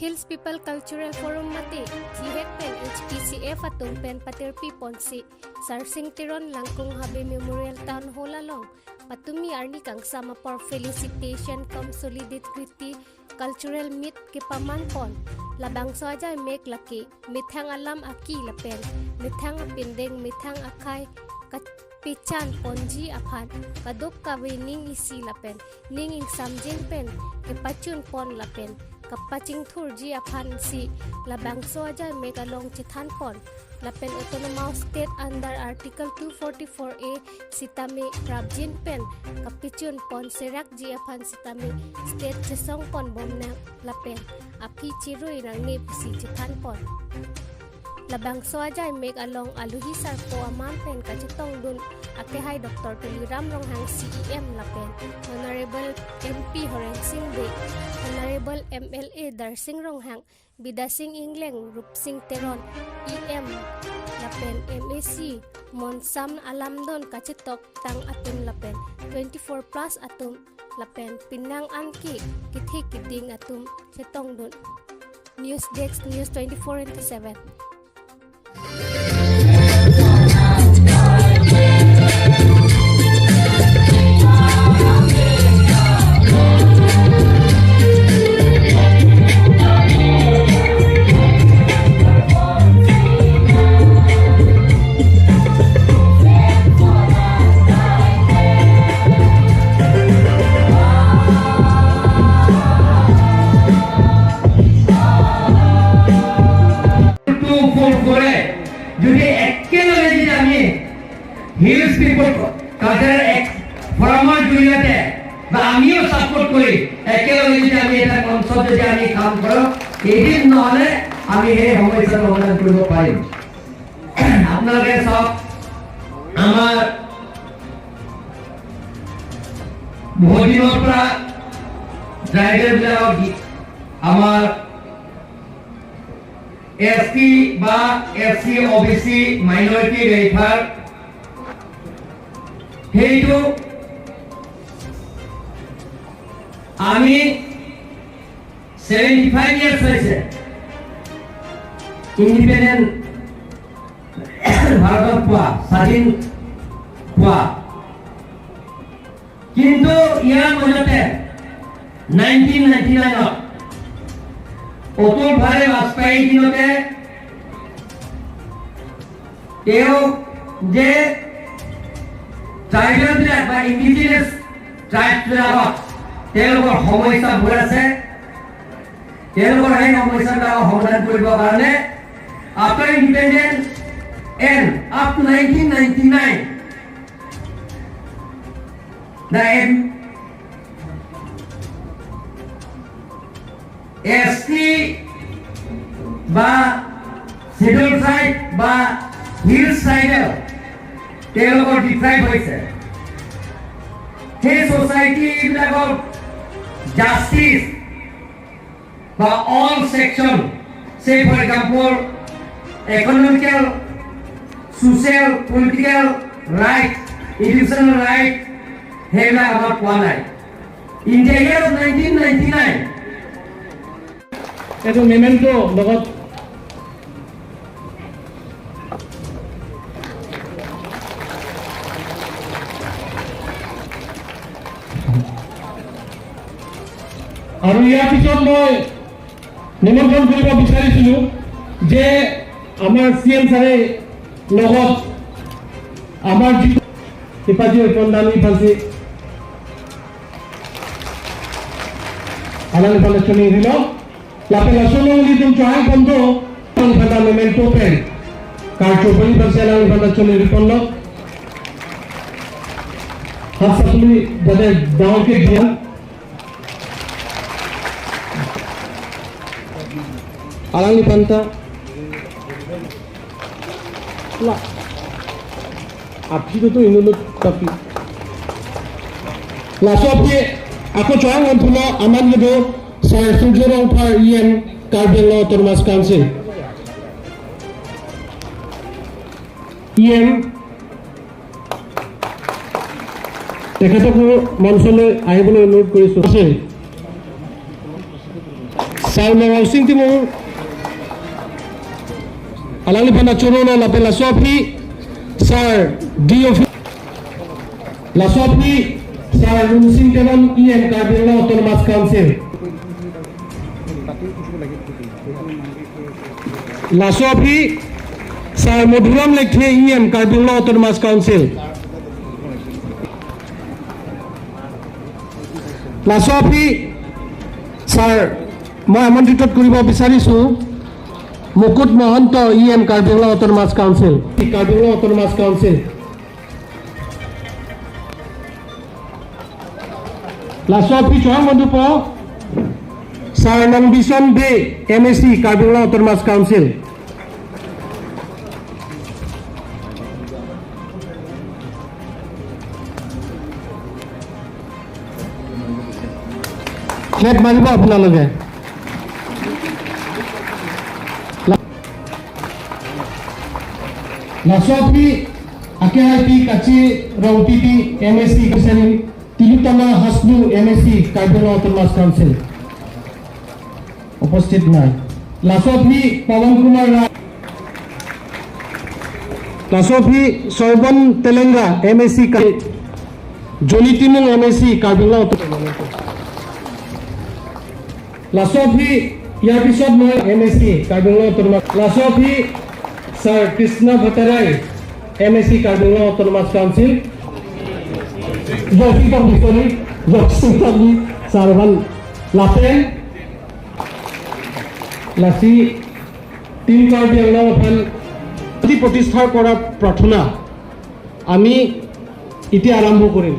Hills People Cultural Forum mati jihek pen HPCF atung pen patirpi ponsi sarsing tiron langkung habe Memorial Town Hall along patumi arni kang sama por felicitation come solidarity cultural meet ke paman pon labang soja mek laki mithang alam aki lapen mithang pindeng mithang akai pichan ponji aphan kadok kawining isi lapen ning ing samjing pen ke pachun pon lapen kapaching thurji aphan si labang soja mek along chithan pon lapen autonomous state under article 244A sitami rabjin pen kapichun pon serak ji aphan sitami state chesong pon bomna lapen api chirui rangni pisi chithan pon labang soja mek along aluhi sarpo amam pen kachitong dun ake hai Dr. Tuliram Ronghang CEM lapen Honorable MP Horen Singh De Honorable MLA Darsing Ronghang Bidasing Ingleng Rupsing Teron EM lapen MAC Monsam Alamdon kachitok tang atum lapen 24 plus atum lapen Pinang Anki kithi kiding atum chetong dun News Desk News 24/7 Hills People Cultural Forum জৰিয়তে বা আমিও support করি একেলগে যদি আমি এটা concept যদি আমি কাম করো এদিন নহলে আমি এই সমস্যাৰ সমাধান কৰিব পাৰিম আপোনালোকে সব আমাৰ বহুদিনৰ পৰা ড্ৰাইভাৰবিলাকক আমাৰ ST বা SC OBC মাইনৰিটি ৱেলফেয়াৰ হেইটো আমি 75 years হয়েছে ইন্ডিপেন্ডেন্ট ভাৰত পোৱা স্বাধীন পোৱা কিন্তু ইয়াৰ মাজতে 1999 অতুল বিহাৰী বাজপেয়ী দিনতে তেওঁ যে ট্ৰাইবেলবিলাক বা ইণ্ডিজিনাছ ট্ৰাইববিলাকক তেওঁলোকৰ সমস্যাবোৰ আছে তেওঁলোকৰ সেই সমস্যাবিলাক সমাধান কৰিবৰ কাৰণে after independence and up to 1999 the ST বা শিডিউল ট্ৰাইব বা হিলছ ট্ৰাইবেল তেওঁলোকৰ ডিফাইন হৈছে সেই সোসাইটি বিলাকৰ জাস্টিস বা all section say for example economical social political right educational right হেলা আমাৰ পোৱা নাই ইন দ্য ইয়াৰ অফ 1999 এটো মেমেন্টো লগত আৰু ইয়াৰ পিছত মই নিমন্ত্ৰণ কৰিব বিচাৰিছিলোঁ যে আমাৰ CM ছাৰে লগত আমাৰ যি হিপাজি পন্দানি ফালছি আলানি ফালেছনি দিল la apelazione di un giorno quando non fa momento per calcio poi per se la fondazione rispondo hasapuli dade gaon ke dia alani panta la apji to inolo tapi la sopi aku joang untuk aman gitu saya setuju orang par IM Karbelo Thomas Council IM তেখেতক মঞ্চলৈ আহিবলৈ অনুৰোধ কৰিছোঁ Sar Mawsing Timur Alang Lipanda Chorono Lapela Sopi Sar Diofi La Sopi Sar Rumsing Teron EM Cardinal Autonomous Council La Sopi Sar Modhuram Lekhe EM Cardinal Autonomous Council La Sopi Sar মই আমন্ত্ৰিত কৰিব বিচাৰিছো Mukut Mahanta EM Karbi Anglong autonomous council লাসপি চং মধুপ সাৰ নংবিচন দে MSc Karbi Anglong autonomous council clap মাৰিব আপোনালোকে Lasopi Akhirati Kaci Rautiti MSc Keseni Tilutama Hasnu MSc Cardinal Autonomous Council উপস্থিত নাই Lasopi Pawan Kumar Lasopi Sorban Telenga MSc Jonitinung MSc Cardinal Autonomous Lasopi ইয়াৰ পিছত মই MSc Cardinal Autonomous Lasopi Sir Krishna Bhattarai, MSc Cardinal Autonomous Council. Sarvan Lapen Lasi Team Cardinal Open প্ৰতিষ্ঠাৰ কৰা প্ৰাৰ্থনা আমি এতিয়া আৰম্ভ কৰিম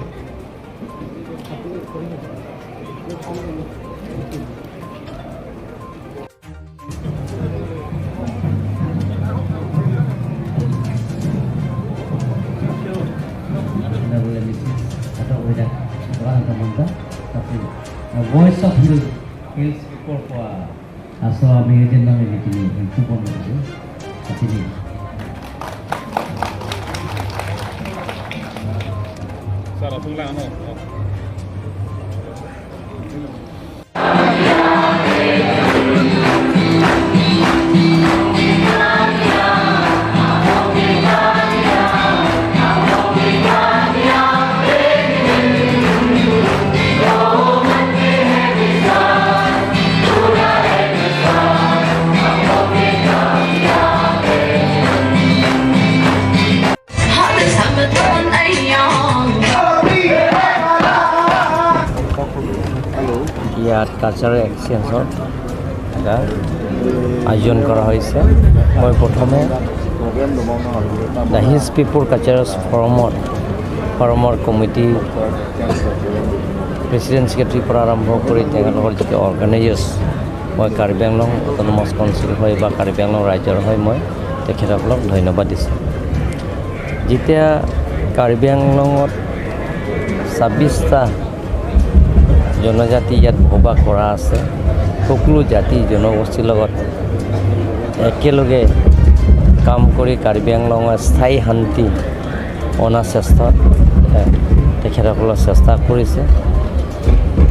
Voice of Hills people for asal kami jenang ini kini itu pun itu tapi ini Sarah pulang no ইয়াত cultural এক্সচেঞ্জৰ এটা আয়োজন কৰা হৈছে মই প্ৰথমে দ্য হিলছ পিপল কালচাৰেল ফৰমৰ কমিটি প্ৰেচিডেণ্ট ছেক্ৰেটাৰীৰ পৰা আৰম্ভ কৰি তেওঁলোকৰ যিটো অৰ্গেনাইজাৰ্ছ মই কাৰ্বি আংলং অটোনমাছ কাউন্সিল হয় বা কাৰ্বি আংলং ৰাজ্যৰ হয় মই তেখেতসকলক ধন্যবাদ দিছোঁ যেতিয়া কাৰ্বি আংলঙত 26টা জনজাতি ইয়াত বসবাস কৰা আছে সকলো জাতি জনগোষ্ঠীৰ লগত একেলগে কাম কৰি কাৰ্বি আংলঙৰ স্থায়ী শান্তি অনা চেষ্টাত তেখেতসকলে চেষ্টা কৰিছে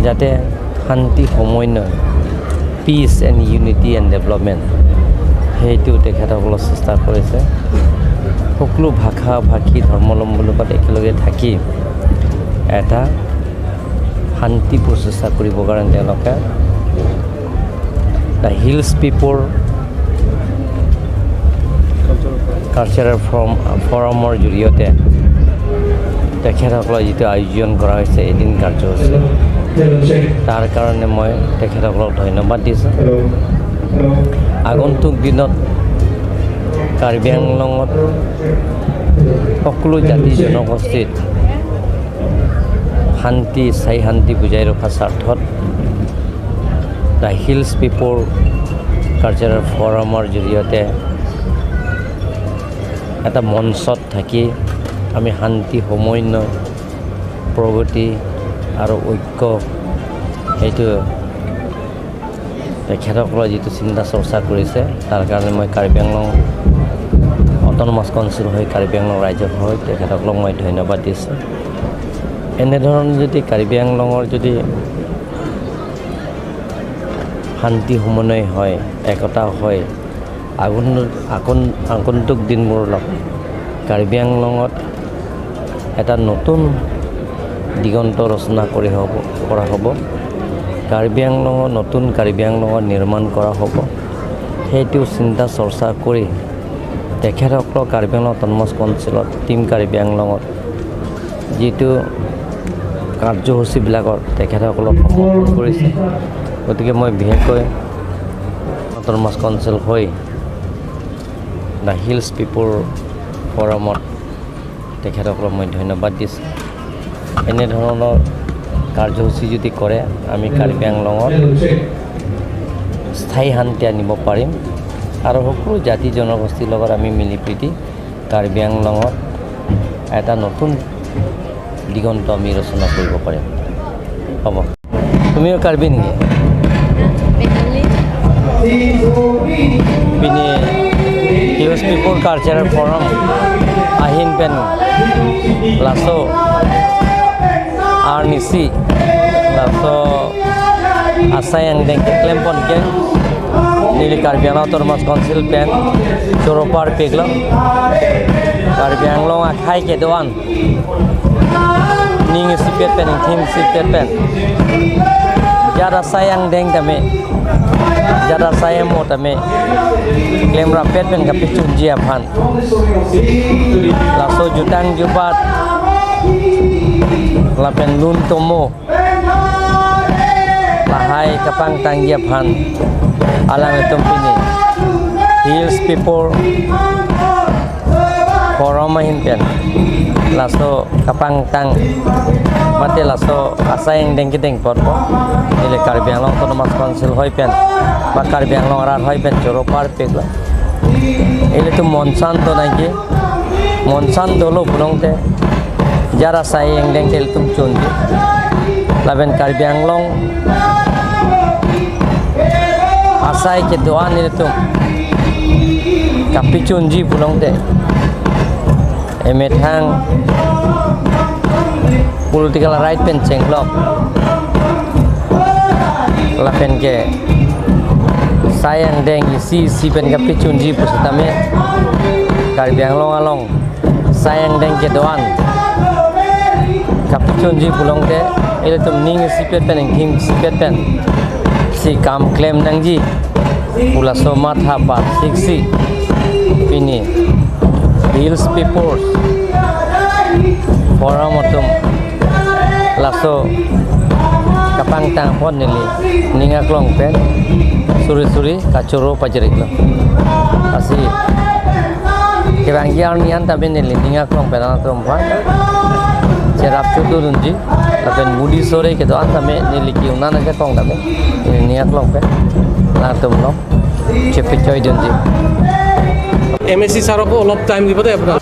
যাতে শান্তি সমন্বয় peace and unity and development সেইটো তেখেতসকলে চেষ্টা কৰিছে সকলো ভাষা ভাষী ধৰ্মাৱলম্বীৰ লগত একেলগে থাকি এটা শান্তি প্ৰচেষ্টা কৰিবৰ কাৰণে তেওঁলোকে দ্য হিলছ পিপল কালচাৰেল ফৰমৰ জৰিয়তে তেখেতসকলৰ যিটো আয়োজন কৰা হৈছে এদিন কাৰ্যসূচী তাৰ কাৰণে মই তেখেতসকলক ধন্যবাদ দিছোঁ আগন্তুক দিনত কাৰ্বি আংলঙত সকলো জাতি জনগোষ্ঠীত শান্তি স্থায়ী শান্তি বুজাই ৰখাৰ স্বাৰ্থত দ্য হিলছ পিপল কালচাৰেল ফৰামৰ জৰিয়তে এটা মঞ্চত থাকি আমি শান্তি সমন্বয় প্ৰগতি আৰু ঐক্য সেইটো তেখেতসকলে যিটো চিন্তা চৰ্চা কৰিছে তাৰ কাৰণে মই কাৰ্বি আংলং অটোনমাছ কাউন্সিল হৈ কাৰ্বি আংলং ৰাজ্যৰ হৈ তেখেতসকলক মই ধন্যবাদ দিছোঁ এনেধৰণৰ যদি কাৰ্বি আংলঙৰ যদি শান্তি সমন্বয় হয় একতা হয় আগন্তুক দিনবোৰলৈ কাৰ্বি আংলঙত এটা নতুন দিগন্ত ৰচনা কৰা হ'ব কাৰ্বি আংলঙত নতুন কাৰ্বি আংলঙত নিৰ্মাণ কৰা হ'ব সেইটো চিন্তা চৰ্চা কৰি তেখেতসকলক কাৰ্বি আংলং অট'নমাছ কাউন্সিলত টিম কাৰ্বি আংলঙত যিটো কাৰ্যসূচীবিলাকত তেখেতসকলক সমৰ্থন কৰিছে গতিকে মই বিশেষকৈ অট'নমাছ কাউন্সিল হৈ দ্য হিলছ পিপল ফৰামত তেখেতসকলক মই ধন্যবাদ দিছোঁ এনেধৰণৰ কাৰ্যসূচী যদি কৰে আমি কাৰ্বি আংলঙত স্থায়ী শান্তি আনিব পাৰিম আৰু সকলো জাতি জনগোষ্ঠীৰ লগত আমি মিলি প্ৰীতি কাৰ্বি আংলঙত এটা নতুন দিগন্ত আমি ৰচনা কৰিব পাৰিম হ'ব তুমিও কাৰ্বি নেকি পিনে হিলছ পিপল কালচাৰেল ফৰাম আহিন PAN লাছো Arnisi laso asai yang deng klempon ken nili Karbi Anglong Autonomous Council pen Coropar peglo Karbi Anglong akhai ke doan ning sipet pen tim sipet pen jara sayang deng tame jara sayang mo tame klem rapet pen kapicun jiapan laso jutang jubat lapen lun tomo lahai kapang tanggia phan alang etom pini hills people forum pen laso kapang tang mate laso asayang dengki deng porpo ile Karbi Anglong Autonomous Council hoi pen ba Karbi Anglong rar hoi pen Coropar pegla ile tu monsan to nagi monsan dolo bulong te jara sayang deng tel tum chundi laben Karbi Anglong asai ke doan ni tum kapi chunji pulong te emethang political right pen chenglok lapen ke sayang deng isi pen kapi chunji pusatame Karbi Anglong along sayang deng ke doan kapicun ji pulong te ile tum ning sipet pen king sipet pen si kam claim nang ji pula so matha pa siksi pini hills people forum otum laso kapang tang pon nili ninga klong pen suri kacuro pajerik lo asi kebang yang nian tabe nili ninga klong pen atom pa cerap cudurunji lapen budi sore ke doan tame niliki unana ke kong tame niak long pe la tum no chepe choi junji MSC saroko olop time দিব দে আপোনাৰ